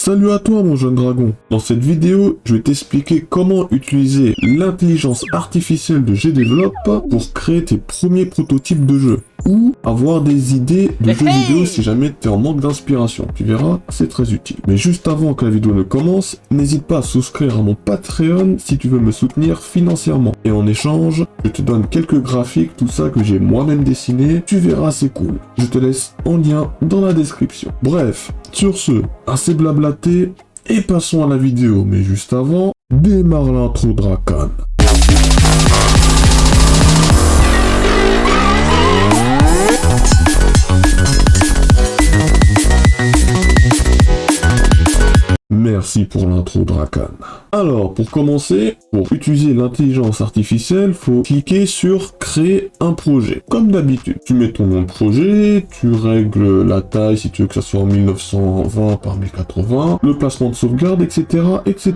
Salut à toi mon jeune dragon. Dans cette vidéo, je vais t'expliquer comment utiliser l'intelligence artificielle de GDevelop pour créer tes premiers prototypes de jeux ou avoir des idées de jeux vidéo si jamais tu es en manque d'inspiration. Tu verras, c'est très utile. Mais juste avant que la vidéo ne commence, n'hésite pas à souscrire à mon Patreon si tu veux me soutenir financièrement. Et en échange, je te donne quelques graphiques, tout ça que j'ai moi-même dessiné. Tu verras, c'est cool. Je te laisse en lien dans la description. Bref, sur ce, assez blablaté, et passons à la vidéo. Mais juste avant, démarre l'intro Drakan. Merci pour l'intro Drakan. Alors, pour commencer, pour utiliser l'intelligence artificielle, faut cliquer sur créer un projet. Comme d'habitude, tu mets ton nom de projet, tu règles la taille si tu veux que ça soit en 1920 par 1080, le placement de sauvegarde, etc., etc.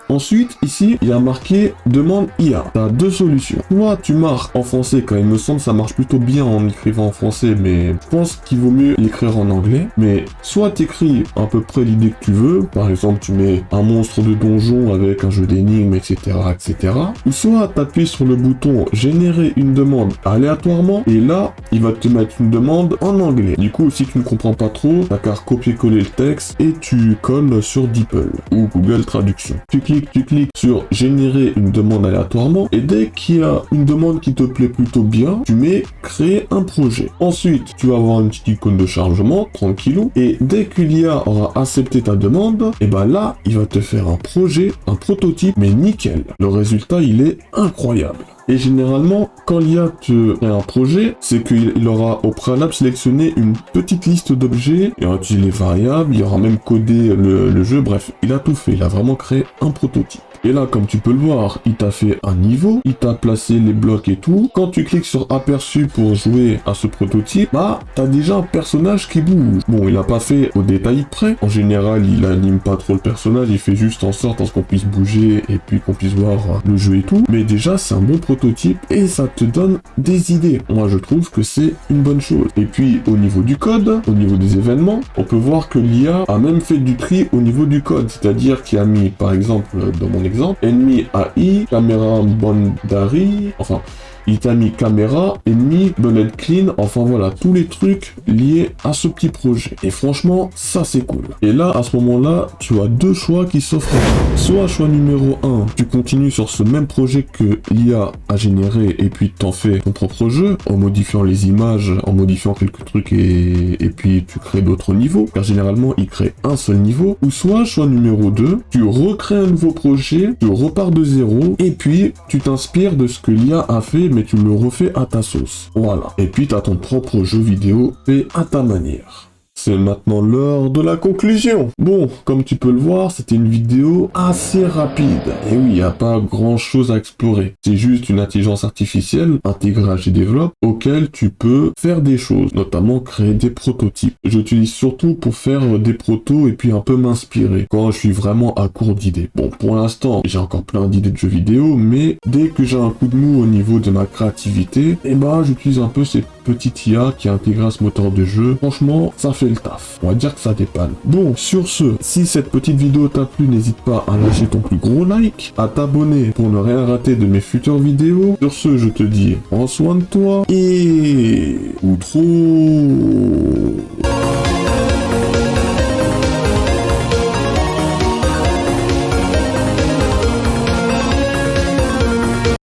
Ensuite, ici, il y a marqué demande IA. Tu as deux solutions. Soit tu marques en français, quand il me semble ça marche plutôt bien en écrivant en français, mais je pense qu'il vaut mieux l'écrire en anglais. Mais soit tu écris à peu près l'idée que tu veux, par exemple, tu mets un monstre de donjon avec un jeu d'énigmes, etc., etc. Ou soit t'appuies sur le bouton générer une demande aléatoirement et là, il va te mettre une demande en anglais. Du coup, si tu ne comprends pas trop, t'as qu'à copier-coller le texte et tu colles sur DeepL ou Google Traduction. Tu cliques sur générer une demande aléatoirement et dès qu'il y a une demande qui te plaît plutôt bien, tu mets créer un projet. Ensuite, tu vas avoir une petite icône de chargement, tranquillou, et dès que l'IA aura accepté ta demande, et ben là, il va te faire un projet, un prototype, mais nickel. Le résultat, il est incroyable. Et généralement, quand l'IA te fait un projet, c'est qu'il aura au préalable sélectionné une petite liste d'objets, il aura utilisé les variables, il aura même codé le jeu, bref, il a tout fait, il a vraiment créé un prototype. Et là, comme tu peux le voir, il t'a fait un niveau, il t'a placé les blocs et tout. Quand tu cliques sur aperçu pour jouer à ce prototype, bah, t'as déjà un personnage qui bouge. Bon, il a pas fait au détail près. En général, il anime pas trop le personnage, il fait juste en sorte à ce qu'on puisse bouger et puis qu'on puisse voir le jeu et tout. Mais déjà, c'est un bon prototype et ça te donne des idées. Moi, je trouve que c'est une bonne chose. Et puis, au niveau du code, au niveau des événements, on peut voir que l'IA a même fait du tri au niveau du code. C'est-à-dire qu'il a mis, par exemple, dans mon exemple, ennemi AI, caméra Bondari, enfin, il t'a mis caméra, ennemi, bullet clean, enfin voilà, tous les trucs liés à ce petit projet. Et franchement, ça c'est cool. Et là, à ce moment-là, tu as deux choix qui s'offrent. Soit choix numéro 1, tu continues sur ce même projet que l'IA a généré et puis t'en fais ton propre jeu, en modifiant les images, en modifiant quelques trucs et puis tu crées d'autres niveaux, car généralement, il crée un seul niveau. Ou soit choix numéro 2, tu recrées un nouveau projet, tu repars de zéro et puis tu t'inspires de ce que l'IA a fait, mais tu le refais à ta sauce. Voilà. Et puis tu as ton propre jeu vidéo fait à ta manière. C'est maintenant l'heure de la conclusion. Bon, comme tu peux le voir, c'était une vidéo assez rapide. Et oui, il n'y a pas grand chose à explorer. C'est juste une intelligence artificielle intégrée à GDevelop auquel tu peux faire des choses, notamment créer des prototypes. J'utilise surtout pour faire des protos et puis un peu m'inspirer quand je suis vraiment à court d'idées. Bon, pour l'instant, j'ai encore plein d'idées de jeux vidéo, mais dès que j'ai un coup de mou au niveau de ma créativité, et bah j'utilise un peu cette petite IA qui est intégrée à ce moteur de jeu. Franchement, ça fait le taf. On va dire que ça dépanne. Bon, sur ce, si cette petite vidéo t'a plu, n'hésite pas à lâcher ton plus gros like, à t'abonner pour ne rien rater de mes futures vidéos. Sur ce, je te dis, prends soin de toi et... outro.